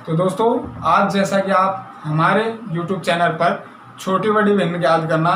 तो दोस्तों आज जैसा कि आप हमारे YouTube चैनल पर छोटी बड़ी भिन्न ज्ञात करना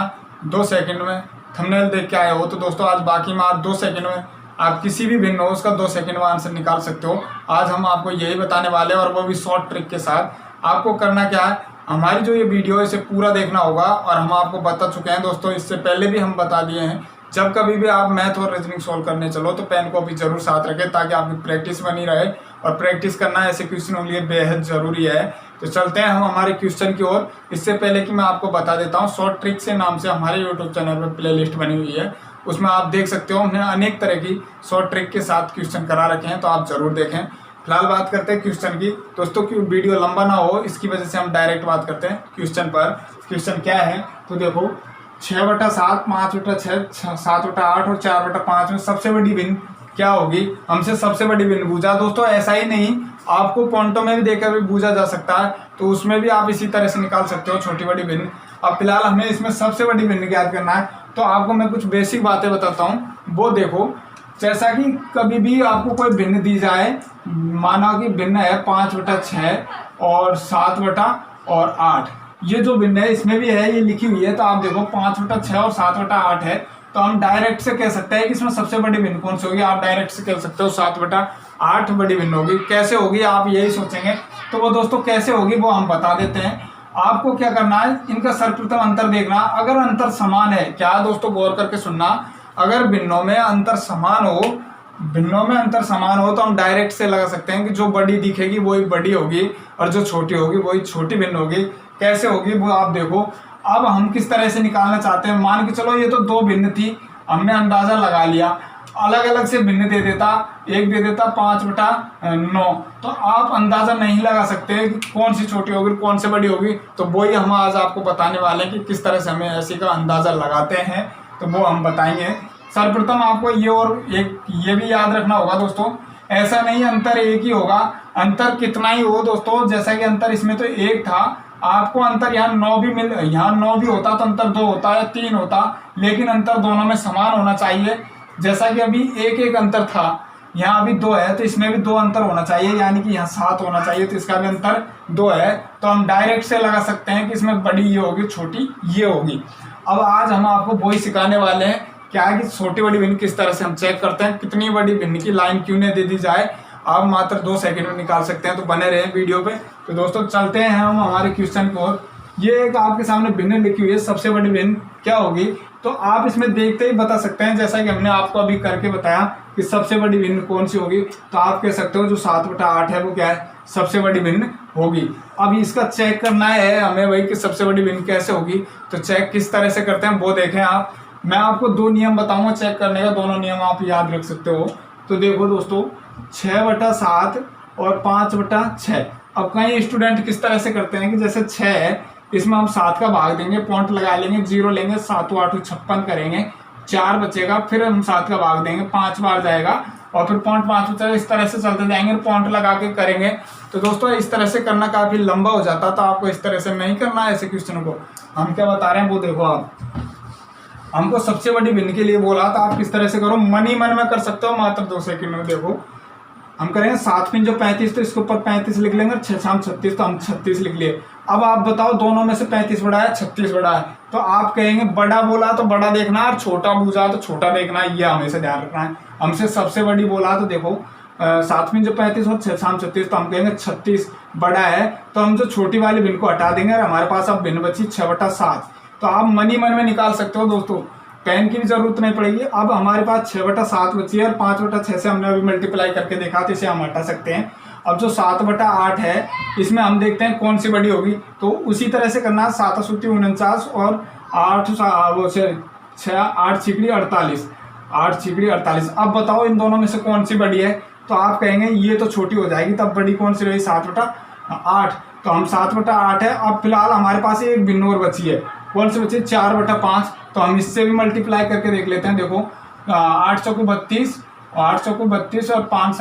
2 सेकंड में थंबनेल देख के आए हो, तो दोस्तों आज बाकी में आज 2 सेकंड में आप किसी भी भिन्न हो उसका 2 सेकंड में आंसर निकाल सकते हो। आज हम आपको यही बताने वाले हैं और वो भी शॉर्ट ट्रिक के साथ। आपको करना क्या है, हमारी जो ये वीडियो है इसे पूरा देखना होगा और हम आपको बता चुके हैं दोस्तों, इससे पहले भी हम बता दिए हैं। जब कभी भी आप मैथ और रीजनिंग सॉल्व करने चलो तो पेन कॉपी जरूर साथ रखें ताकि आपकी प्रैक्टिस बनी रहे, और प्रैक्टिस करना ऐसे क्वेश्चनों के लिए बेहद जरूरी है। तो चलते हैं हम हमारे क्वेश्चन की ओर। इससे पहले कि मैं आपको बता देता हूँ, शॉर्ट ट्रिक से नाम से हमारे यूट्यूब चैनल पर प्लेलिस्ट बनी हुई है, उसमें आप देख सकते हो हमने अनेक तरह की शॉर्ट ट्रिक के साथ क्वेश्चन करा रखे हैं, तो आप जरूर देखें। फिलहाल बात करते हैं क्वेश्चन की। दोस्तों की वीडियो लंबा ना हो इसकी वजह से हम डायरेक्ट बात करते हैं क्वेश्चन पर। क्वेश्चन क्या है तो देखो, 6/7, 5/6, 7/8 और 4/5 में सबसे बड़ी भिन्न क्या होगी। हमसे सबसे बड़ी भिन्न पूछा। दोस्तों ऐसा ही नहीं, आपको पॉइंटों में भी देकर भी पूछा जा सकता है, तो उसमें भी आप इसी तरह से निकाल सकते हो छोटी बड़ी भिन्न। अब फिलहाल हमें इसमें सबसे बड़ी भिन्न ज्ञात करना है, तो आपको मैं कुछ बेसिक बातें बताता हूँ। वो देखो, जैसा कि कभी भी आपको कोई भिन्न दी जाए, माना कि भिन्न है 5/6 और 7/8, ये जो भिन्न है इसमें भी है, ये लिखी हुई है। तो आप देखो 5/6 और 7/8 है, तो हम डायरेक्ट से कह सकते हैं कि इसमें सबसे बड़ी भिन्न कौन सी होगी। आप डायरेक्ट से कह सकते हो 7/8 बड़ी भिन्न होगी। कैसे होगी आप यही सोचेंगे, तो वो दोस्तों कैसे होगी वो हम बता देते हैं। आपको क्या करना है, इनका सर्वप्रथम अंतर देखना। अगर अंतर समान है, क्या दोस्तों गौर करके सुनना, अगर भिन्नों में अंतर समान हो, तो हम डायरेक्ट से लगा सकते हैं कि जो बड़ी दिखेगी वही बड़ी होगी और जो छोटी होगी वही छोटी भिन्न होगी। कैसे होगी वो आप देखो। अब हम किस तरह से निकालना चाहते हैं, मान के चलो ये तो 2 भिन्न थी, हमने अंदाजा लगा लिया, अलग अलग से भिन्न दे देता, एक दे देता 5/9, तो आप अंदाजा नहीं लगा सकते कि कौन सी छोटी होगी कौन सी बड़ी होगी। तो वही हम आज आपको बताने वाले हैं कि किस तरह से हमें ऐसी का अंदाजा लगाते हैं, तो वो हम बताएंगे। सर्वप्रथम आपको ये भी याद रखना होगा दोस्तों, ऐसा नहीं अंतर एक ही होगा, अंतर कितना ही हो दोस्तों। जैसा कि अंतर इसमें तो 1 था, आपको अंतर यहाँ 9 भी होता तो अंतर 2 होता या 3 होता, लेकिन अंतर दोनों में समान होना चाहिए। जैसा कि अभी 1 अंतर था, यहाँ अभी 2 है, तो इसमें भी 2 अंतर होना चाहिए, यानी कि यहाँ 7 होना चाहिए, तो इसका भी अंतर 2 है। तो हम डायरेक्ट से लगा सकते हैं कि इसमें बड़ी ये होगी, छोटी ये होगी। अब आज हम आपको वही सिखाने वाले हैं, क्या है कि छोटी बड़ी भिन्न किस तरह से हम चेक करते हैं, कितनी बड़ी भिन्न की लाइन क्यों नहीं दे दी जाए, आप मात्र 2 सेकंड में निकाल सकते हैं। तो बने रहे वीडियो पे। तो दोस्तों चलते हैं हम हमारे क्वेश्चन की ओर। ये एक आपके सामने भिन्न लिखी हुई है, सबसे बड़ी भिन्न क्या होगी, तो आप इसमें देखते ही बता सकते हैं, जैसा कि हमने आपको अभी करके बताया कि सबसे बड़ी भिन्न कौन सी होगी। तो आप कह सकते हो जो 7/8 है वो क्या है, सबसे बड़ी भिन्न होगी। अब इसका चेक करना है हमें वही कि सबसे बड़ी भिन्न कैसे होगी। तो चेक किस तरह से करते हैं वो देखें आप। मैं आपको 2 नियम बताऊंगा चेक करने का, दोनों नियम आप याद रख सकते हो। तो देखो दोस्तों, 6/7 और 5/6। अब कई स्टूडेंट किस तरह से करते हैं कि जैसे 6 है, इसमें हम 7 का भाग देंगे, पॉइंट लगा लेंगे, 0 लेंगे, 7 8 56 करेंगे, 4 बचेगा, फिर हम 7 का भाग देंगे, 5 बार जाएगा और फिर पॉइंट 5 बचेगा। इस तरह से चलते जाएंगे, पॉइंट लगा के करेंगे। तो दोस्तों इस तरह से करना काफी लंबा हो जाता, तो आपको इस तरह से नहीं करना है ऐसे क्वेश्चन को। हम क्या बता रहे हैं वो देखो। आप हमको सबसे बड़ी भिन्न के लिए बोला, तो आप किस तरह से करो, मन ही मन में कर सकते हो मात्र 2 सेकंड में। देखो हम करेंगे 7 5 35, तो इसके ऊपर 35 लिख लेंगे, 6 6 36, तो हम 36 लिख लिए। अब आप बताओ दोनों में से 35 बड़ा है 36 बड़ा है, तो आप कहेंगे बड़ा बोला तो बड़ा देखना और छोटा पूछा तो छोटा देखना, ये हमेशा ध्यान रखना है। हमसे सबसे बड़ी बोला तो देखो 7 5 35 और 6 6 36, तो हम कहेंगे 36 बड़ा है, तो हम जो छोटी वाली भिन्न को हटा देंगे और हमारे पास अब भिन्न बची 6/7। तो आप मन ही मन में निकाल सकते हो दोस्तों, पेन की भी जरूरत नहीं पड़ेगी। अब हमारे पास 6/7 बची है और 5/6 से हमने अभी मल्टीप्लाई करके देखा, तो इसे हम हटा सकते हैं। अब जो 7/8 है, इसमें हम देखते हैं कौन सी बड़ी होगी। तो उसी तरह से करना, 7 × 49 और 8 6 48। अब बताओ इन दोनों में से कौन सी बड़ी है, तो आप कहेंगे ये तो छोटी हो जाएगी, तब बड़ी कौन सी रही, 7/8। तो हम 7/8 है। अब फिलहाल हमारे पास एक भिन्न और बची है, कौन सी बची, 4/5। तो हम इससे भी मल्टीप्लाई करके देख लेते हैं। देखो 8 चौको 32, 8 चौको 32 और 5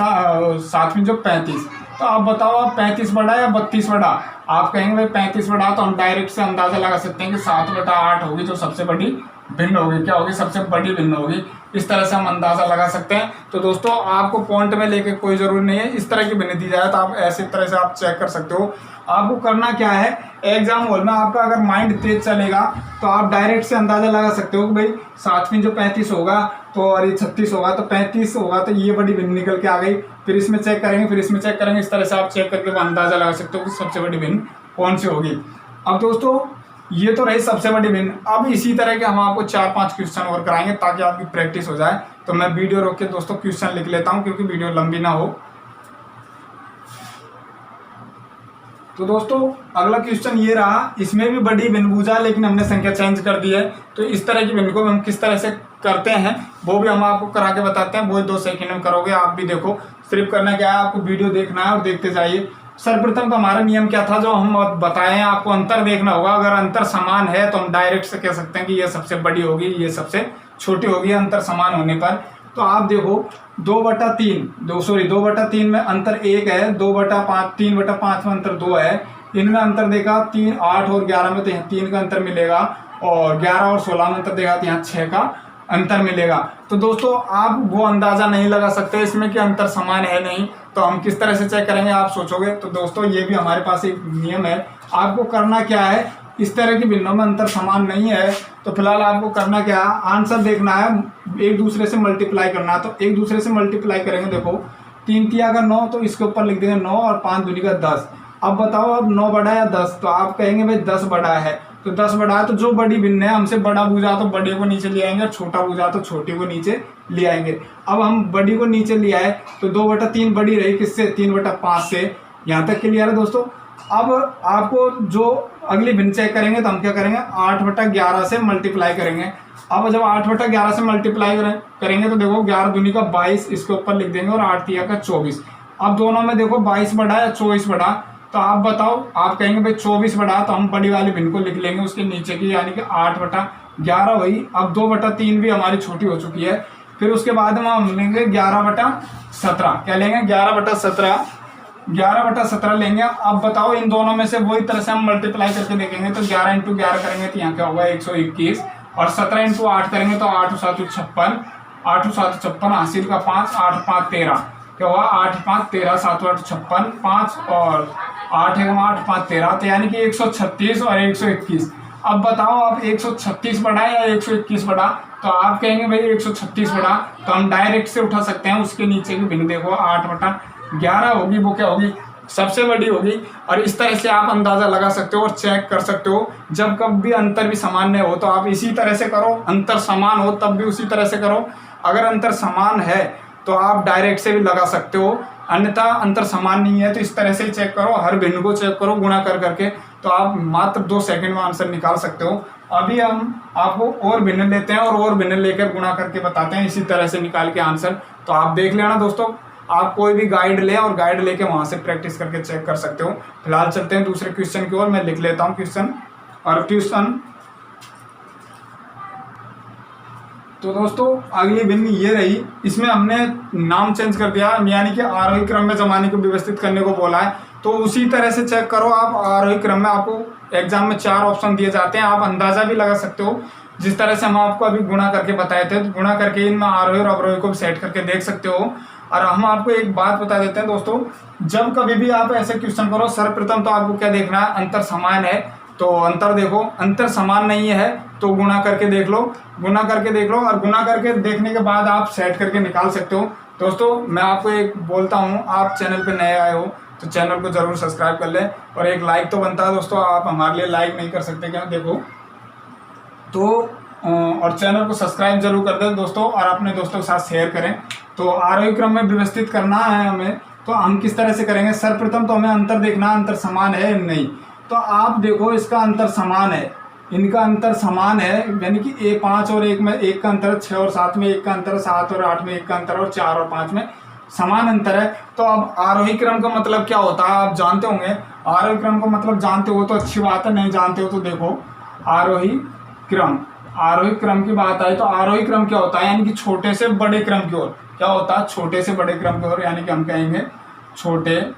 7 में जो 35। तो आप बताओ आप 35 बड़ा या 32 बड़ा। आप कहेंगे भाई 35 बड़ा, तो हम डायरेक्ट से अंदाजा लगा सकते हैं कि 7/8 होगी जो सबसे बड़ी भिन्न होगी, क्या होगी, सबसे बड़ी भिन्न होगी। इस तरह से हम अंदाज़ा लगा सकते हैं। तो दोस्तों आपको पॉइंट में लेके कोई ज़रूरी नहीं है, इस तरह की भिन्न दी जाए तो आप ऐसे तरह से आप चेक कर सकते हो। आपको करना क्या है, एग्जाम हॉल में आपका अगर माइंड तेज चलेगा तो आप डायरेक्ट से अंदाज़ा लगा सकते हो कि भाई 7 जो 35 होगा तो और ये 36 होगा तो 35 होगा तो ये बड़ी भिन्न निकल के आ गई, फिर इसमें चेक करेंगे, फिर इसमें चेक करेंगे। इस तरह से आप चेक करके अंदाज़ा लगा सकते हो कि सबसे बड़ी भिन्न कौन सी होगी। अब दोस्तों ये तो रही सबसे बड़ी भिन्न। अब इसी तरह के हम आपको 4-5 क्वेश्चन और कराएंगे ताकि आपकी प्रैक्टिस हो जाए। तो मैं वीडियो रोक के दोस्तों क्वेश्चन लिख लेता हूं क्योंकि वीडियो लंबी ना हो। तो दोस्तों अगला क्वेश्चन ये रहा, इसमें भी बड़ी भिन्न पूछा लेकिन हमने संख्या चेंज कर दी है। तो इस तरह की भिन्न को हम किस तरह से करते हैं वो भी हम आपको करा के बताते हैं, वो 2 सेकंड में करोगे। आप भी देखो, सिर्फ करना क्या है, आपको वीडियो देखना है और देखते जाइए। सर्वप्रथम तो हमारा नियम क्या था जो हम बताए हैं, आपको अंतर देखना होगा। अगर अंतर समान है तो हम डायरेक्ट से कह सकते हैं कि ये सबसे बड़ी होगी, ये सबसे छोटी होगी अंतर समान होने पर। तो आप देखो 2/3 में अंतर 1 है, 2/5 3/5 में अंतर 2 है। इनमें अंतर देखा 3 8 और 11 में तो यहाँ 3 का अंतर मिलेगा, और 11 और 16 में अंतर देखा तो यहाँ 6 का अंतर मिलेगा। तो दोस्तों आप वो अंदाजा नहीं लगा सकते इसमें कि अंतर समान है नहीं, तो हम किस तरह से चेक करेंगे आप सोचोगे। तो दोस्तों ये भी हमारे पास एक नियम है। आपको करना क्या है, इस तरह की भिन्नों में अंतर समान नहीं है तो फिलहाल आपको करना क्या है, आंसर देखना है, एक दूसरे से मल्टीप्लाई करना है। तो एक दूसरे से मल्टीप्लाई करेंगे, देखो 3 तिया का 9 तो इसके ऊपर लिख देंगे 9 और 5 दूनी का 10। अब बताओ अब 9 बड़ा या 10, तो आप कहेंगे भाई 10 बड़ा है। तो 10 बड़ा है तो जो बड़ी भिन्न है हमसे बड़ा पूछा तो बड़े को नीचे ले आएंगे, छोटा पूछा तो छोटे को नीचे ले आएंगे। अब हम बड़ी को नीचे ले आए तो 2/3 बड़ी रही किससे, 3/5 से। यहाँ तक क्लियर है दोस्तों। अब आपको जो अगली भिन्न चेक करेंगे तो हम क्या करेंगे, 8/11 से मल्टीप्लाई करेंगे। अब जब 8/11 से मल्टीप्लाई करेंगे तो देखो 11 दूनी का 22 इसके ऊपर लिख देंगे और 8 तिया का 24। अब दोनों में देखो 22 बड़ा या 24 बड़ा, तो आप बताओ, आप कहेंगे भाई 24 बड़ा, तो हम बड़ी वाली भिन्न को लिख लेंगे उसके नीचे की, यानी कि 8/11 हुई। अब 2/3 भी हमारी छोटी हो चुकी है। फिर उसके बाद में हम लेंगे 11/17। क्या लेंगे, 11/17 लेंगे। अब बताओ इन दोनों में से वही तरह से हम मल्टीप्लाई करके देखेंगे तो 11 × 11 करेंगे तो यहाँ क्या होगा 121, और 17 × 8 करेंगे तो 8 × 7 = 56, 8 × 7 = 56, हासिल का 5, 8 × 5 = 13। क्या हुआ, 8 × 5 = 13, 7 × 8 = 56, 5 और 8 × 8 = 5 13, तो यानी कि 136 और 121। अब बताओ अब 136 बड़ा है या 121 बड़ा, तो आप कहेंगे भाई 136 बड़ा, तो हम डायरेक्ट से उठा सकते हैं उसके नीचे की भिन्न। देखो 8/11 होगी, वो क्या होगी, सबसे बड़ी होगी। और इस तरह से आप अंदाजा लगा सकते हो और चेक कर सकते हो। जब कभी अंतर भी सामान्य हो तो आप इसी तरह से करो, अंतर समान हो तब भी उसी तरह से करो। अगर अंतर समान है तो आप डायरेक्ट से भी लगा सकते हो, अन्यथा अंतर समान नहीं है तो इस तरह से चेक करो, हर भिन्न को चेक करो गुणा कर करके, तो आप मात्र 2 सेकंड में आंसर निकाल सकते हो। अभी हम आपको और भिन्न लेते हैं और भिन्न लेकर गुणा करके बताते हैं इसी तरह से निकाल के आंसर। तो आप देख लेना दोस्तों, आप कोई भी गाइड ले और गाइड लेके वहां से प्रैक्टिस करके चेक कर सकते हो। फिलहाल चलते हैं दूसरे क्वेश्चन की ओर। मैं लिख लेता हूँ क्वेश्चन। और क्वेश्चन तो दोस्तों अगली भिन्न ये रही, इसमें हमने नाम चेंज कर दिया, यानी कि आरोही क्रम में जमाने को व्यवस्थित करने को बोला है। तो उसी तरह से चेक करो आप, आरोही क्रम में आपको एग्जाम में 4 ऑप्शन दिए जाते हैं, आप अंदाजा भी लगा सकते हो जिस तरह से हम आपको अभी गुणा करके बताए थे। तो गुणा करके इनमें आरोही और अवरोही को भी सेट करके देख सकते हो। और हम आपको एक बात बता देते हैं दोस्तों, जब कभी भी आप ऐसे क्वेश्चन करो, सर्वप्रथम तो आपको क्या देखना है, अंतर समान है तो अंतर देखो, अंतर समान नहीं है तो गुणा करके देख लो, गुणा करके देख लो, और गुणा करके देखने के बाद आप सेट करके निकाल सकते हो। दोस्तों मैं आपको एक बोलता हूँ, आप चैनल पे नए आए हो तो चैनल को जरूर सब्सक्राइब कर लें, और एक लाइक तो बनता है दोस्तों, आप हमारे लिए लाइक नहीं कर सकते क्या, देखो तो और चैनल को सब्सक्राइब जरूर कर दें दोस्तों, और अपने दोस्तों के साथ शेयर करें। तो आरोही क्रम में व्यवस्थित करना है हमें, तो हम किस तरह से करेंगे, सर्वप्रथम तो हमें अंतर देखना, अंतर समान है नहीं। तो आप देखो इसका अंतर समान है, इनका अंतर समान है, यानी कि 5 और 1 में 1 का अंतर है, 6 और 7 में 1 का अंतर है, 7 और 8 में 1 का अंतर है, और 4 और 5 में समान अंतर है। तो अब आरोही क्रम का मतलब क्या होता है आप जानते होंगे, आरोही क्रम का मतलब जानते हो तो अच्छी बात है, नहीं जानते हो तो देखो आरोही क्रम की बात आए तो आरोही क्रम क्या होता है, यानी कि छोटे से बड़े क्रम की ओर, क्या होता है छोटे से बड़े क्रम की ओर, यानी कि हम कहेंगे छोटे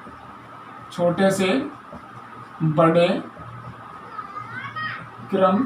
से बड़े क्रम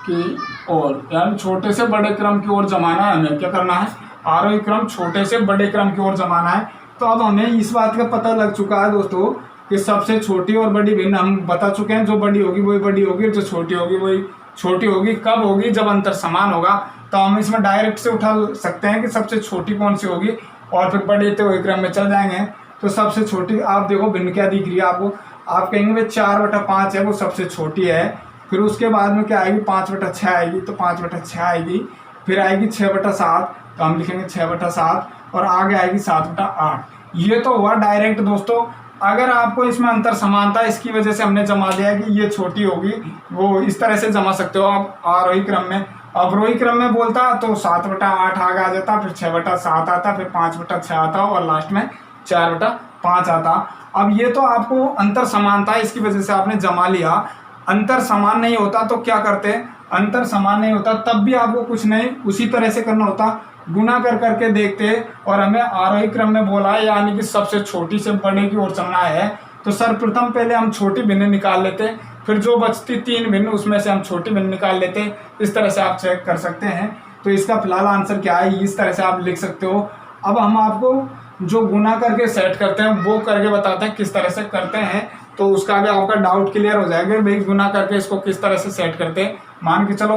की ओर, यानी छोटे से बड़े क्रम की ओर जमाना है। हमें क्या करना है, आरोही क्रम छोटे से बड़े क्रम की ओर जमाना है। तो अब हमें इस बात का पता लग चुका है दोस्तों कि सबसे छोटी और बड़ी भिन्न हम बता चुके हैं। जो बड़ी होगी वही बड़ी होगी, जो छोटी होगी वही छोटी होगी। कब होगी, जब अंतर समान होगा। तो हम इसमें डायरेक्ट से उठा सकते हैं कि सबसे छोटी कौन सी होगी, और फिर बड़े तो वही क्रम में चल जाएंगे। तो सबसे छोटी आप देखो भिन्न क्या दिख रही है आपको, आप कहेंगे भाई 4/5 है वो सबसे छोटी है। फिर उसके बाद में क्या आएगी, 5/6 आएगी, तो 5/6 आएगी। फिर आएगी 6/7, तो हम लिखेंगे 6/7, और आगे आएगी 7/8। ये तो हुआ डायरेक्ट दोस्तों। अगर आपको इसमें अंतर समानता इसकी वजह से हमने जमा दिया कि ये छोटी होगी, वो इस तरह से जमा सकते हो आप आरोही क्रम में। अवरोही क्रम में बोलता तो 7/8 आगे आ जाता, फिर 6/7 आता, फिर 5/6 आता, और लास्ट में 4/5 आता। अब ये तो आपको अंतर समानता इसकी वजह से आपने जमा लिया। अंतर समान नहीं होता तो क्या करते, अंतर समान नहीं होता तब भी आपको कुछ नहीं उसी तरह से करना होता, गुना कर करके देखते। और हमें आरोही क्रम में बोला है, यानी कि सबसे छोटी से बड़े की ओर चलना है। तो सर्वप्रथम पहले हम छोटी भिन्न निकाल लेते, फिर जो बचती 3 भिन्न उसमें से हम छोटी भिन्न निकाल लेते। इस तरह से आप चेक कर सकते हैं। तो इसका फिलहाल आंसर क्या है, इस तरह से आप लिख सकते हो। अब हम आपको जो गुना करके सेट करते हैं वो करके बताते हैं किस तरह से करते हैं, तो उसका भी आपका डाउट क्लियर हो जाएगा भाई गुना करके इसको किस तरह से सेट करते हैं। मान के चलो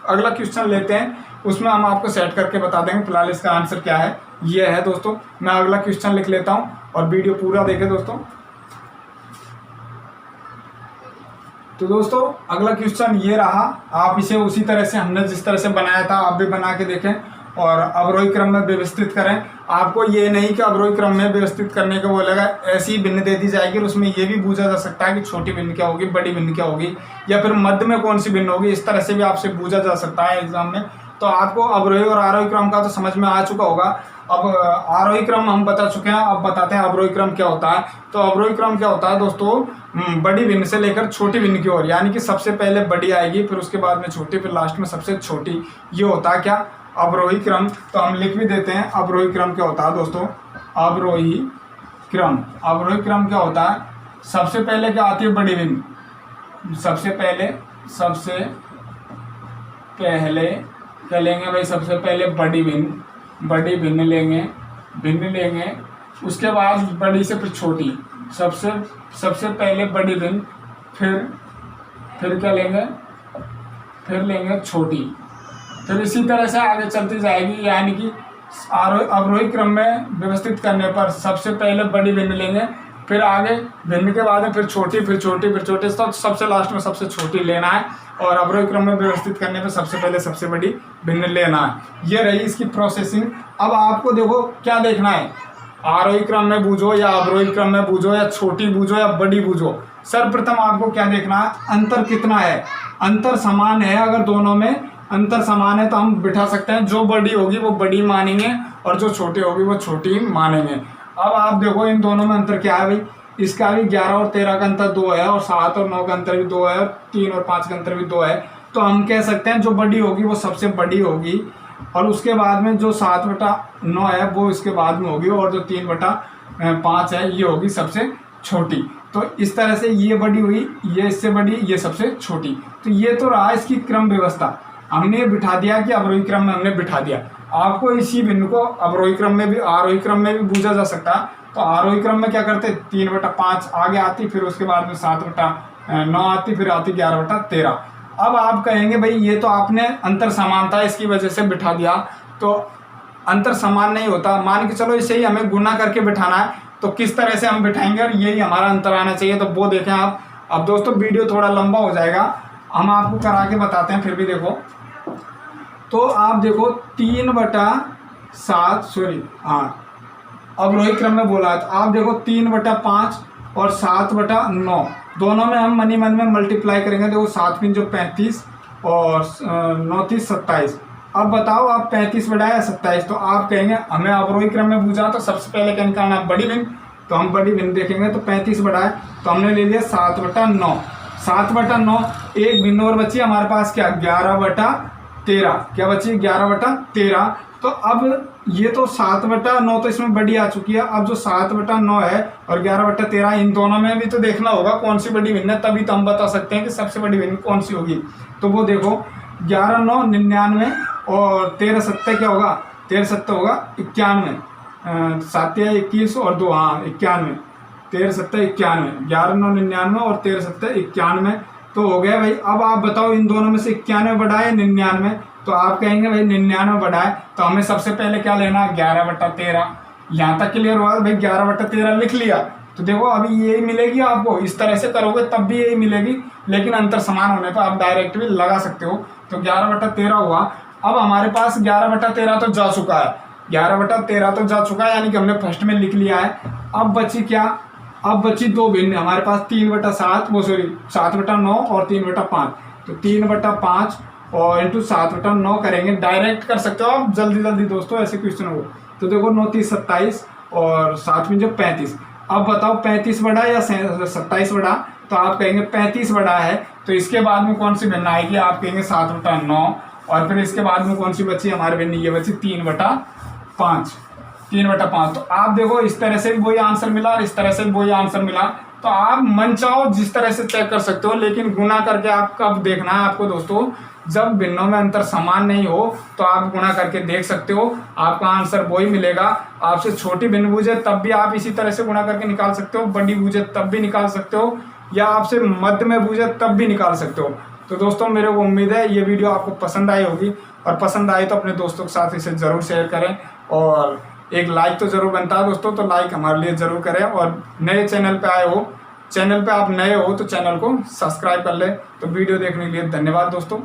अगला क्वेश्चन लेते हैं, उसमें हम आपको सेट करके बता देंगे। फिलहाल इसका आंसर क्या है, ये है दोस्तों। मैं अगला क्वेश्चन लिख लेता हूँ और वीडियो पूरा देखें दोस्तों। तो दोस्तों अगला क्वेश्चन ये रहा, आप इसे उसी तरह से हमने जिस तरह से बनाया था आप भी बना के देखें और अवरोही क्रम में व्यवस्थित करें। आपको ये नहीं कि अवरोही क्रम में व्यवस्थित करने को बोलेगा, ऐसी भिन्न दे दी जाएगी और उसमें ये भी पूछा जा सकता है कि छोटी भिन्न क्या होगी, बड़ी भिन्न क्या होगी, या फिर मध्य में कौन सी भिन्न होगी। इस तरह से भी आपसे पूछा जा सकता है एग्जाम में। तो आपको अवरोही और आरोही क्रम का तो समझ में आ चुका होगा। अब आरोही क्रम हम बता चुके हैं, अब बताते हैं अवरोही क्रम क्या होता है। तो अवरोही क्रम क्या होता है दोस्तों, बड़ी भिन्न से लेकर छोटी भिन्न की ओर, यानी कि सबसे पहले बड़ी आएगी, फिर उसके बाद में छोटी, फिर लास्ट में सबसे छोटी। ये होता है क्या, अवरोही क्रम। तो हम लिख भी देते हैं अवरोही क्रम क्या होता है दोस्तों। अवरोही क्रम क्या होता है, सबसे पहले क्या आती है, बड़ी भिन्न। सबसे पहले क्या लेंगे भाई, सबसे पहले बड़ी भिन्न लेंगे, उसके बाद बड़ी से फिर छोटी। सबसे पहले बड़ी भिन्न, फिर क्या लेंगे, फिर लेंगे छोटी। फिर इसी तरह से आगे चलती जाएगी, यानी कि अवरोही क्रम में व्यवस्थित करने पर सबसे पहले बड़ी भिन्न लेंगे, फिर आगे भिन्न के बाद में फिर छोटी, फिर छोटी, फिर छोटी, तो सबसे लास्ट में सबसे छोटी लेना है। और अवरोही क्रम में व्यवस्थित करने पर सबसे पहले सबसे बड़ी भिन्न लेना है। ये रही इसकी प्रोसेसिंग। अब आपको देखो क्या देखना है, आरोही क्रम में बूझो या अवरोही क्रम में बूझो या छोटी बूझो या बड़ी बूझो, सर्वप्रथम आपको क्या देखना है, अंतर कितना है। अंतर समान है, अगर दोनों में अंतर समान है तो हम बिठा सकते हैं, जो बड़ी होगी वो बड़ी मानेंगे और जो छोटी होगी वो छोटी मानेंगे। अब आप देखो इन दोनों में अंतर क्या है भाई, इसका भी 11 और 13 का अंतर 2 है, और 7 और 9 का अंतर भी 2 है, और 3 और 5 का अंतर भी 2 है। तो हम कह सकते हैं जो बड़ी होगी वो सबसे बड़ी होगी, और उसके बाद में जो 7/9 है वो इसके बाद में होगी, और जो 3/5 है ये होगी सबसे छोटी। तो इस तरह से ये बड़ी हुई, ये इससे बड़ी, ये सबसे छोटी। तो ये तो रहा इसकी क्रम व्यवस्था, हमने बिठा दिया कि अवरोही क्रम में हमने बिठा दिया। आपको इसी भिन्न को अवरोही क्रम में भी आरोही क्रम में भी बूझा जा सकता है। तो आरोही क्रम में क्या करते, 3/5 आगे आती, फिर उसके बाद में 7/9 आती, फिर आती 11/13। अब आप कहेंगे भाई ये तो आपने अंतर समानता इसकी वजह से बिठा दिया, तो अंतर समान नहीं होता। मान के चलो इसे ही हमें गुना करके बिठाना है, तो किस तरह से हम बिठाएंगे और यही हमारा अंतर आना चाहिए, तो वो देखें आप। अब दोस्तों वीडियो थोड़ा लंबा हो जाएगा, हम आपको करा के बताते हैं, फिर भी देखो। तो आप देखो 3/7 अवरोही क्रम में बोला है, तो आप देखो 3/5 और 7/9 दोनों में हम मन ही मन में मल्टीप्लाई करेंगे। देखो 7 जो 35 और 9 30 27। अब बताओ आप 35 बढ़ाया या 27, तो आप कहेंगे हमें अवरोही क्रम में पूछा तो सबसे पहले क्या निकालना, बड़ी भिन्न। तो हम बड़ी भिन्न देखेंगे, तो 35 बढ़ाए तो हमने ले लिया 7/9। 7/9 एक भिन्न और बची हमारे पास क्या, 11/13। क्या बची, 11/13। तो अब ये तो 7/9 तो इसमें बड़ी आ चुकी है। अब जो 7/9 है और 11/13 इन दोनों में भी तो देखना होगा कौन सी बड़ी भिन्न है, तभी तो हम बता सकते हैं कि सबसे बड़ी भिन्न कौन सी होगी। तो वो देखो 11/9 99 और 13/7 क्या होगा, 13/7 होगा 91, 7 21 और 2 हाँ 91, 13/7 91, 11/9 99 और 13/7 91 तो हो गया भाई। अब आप बताओ इन दोनों में से 91 बड़ा है 99, तो आप कहेंगे भाई 99 बड़ा है, तो हमें सबसे पहले क्या लेना, 11/13। यहाँ तक क्लियर हुआ भाई, 11/13 लिख लिया। तो देखो अभी यही मिलेगी आपको, इस तरह से करोगे तब भी यही मिलेगी, लेकिन अंतर समान होने पर आप डायरेक्ट भी लगा सकते हो। तो 11/13 हुआ। अब हमारे पास 11/13 तो जा चुका है, 11/13 तो जा चुका है, यानी कि हमने फर्स्ट में लिख लिया है। अब बची क्या, अब बची दो भिन्न हमारे पास, 3/7 वो सॉरी 7/9 और 3/5। तो 3/5 और इंटू 7/9 करेंगे, डायरेक्ट कर सकते हो आप जल्दी जल्दी दोस्तों, ऐसे क्वेश्चन हो। तो देखो 9 3 27 और 7 में जो 35। अब बताओ 35 बड़ा या 27 बड़ा, तो आप कहेंगे 35 बड़ा है। तो इसके बाद में कौन सी भिन्न आएगी, आप कहेंगे 7/9 और फिर इसके बाद में कौन सी बची हमारे भिन्न, ये बची 3/5, 3/5। तो आप देखो इस तरह से भी वही आंसर मिला और इस तरह से भी वही आंसर मिला। तो आप मन चाहो जिस तरह से चेक कर सकते हो, लेकिन गुना करके आपका अब देखना है आपको दोस्तों। जब भिन्नों में अंतर समान नहीं हो तो आप गुणा करके देख सकते हो, आपका आंसर वही मिलेगा। आपसे छोटी भिन्न बूझे तब भी आप इसी तरह से गुणा करके निकाल सकते हो, बड़ी बूझे तब भी निकाल सकते हो, या आपसे मध्य में बूझे तब भी निकाल सकते हो। तो दोस्तों मेरे को उम्मीद है ये वीडियो आपको पसंद आई होगी, और पसंद आई तो अपने दोस्तों के साथ इसे ज़रूर शेयर करें, और एक लाइक तो ज़रूर बनता है दोस्तों, तो लाइक हमारे लिए ज़रूर करें। और नए चैनल पे आए हो, चैनल पे आप नए हो तो चैनल को सब्सक्राइब कर ले। तो वीडियो देखने के लिए धन्यवाद दोस्तों।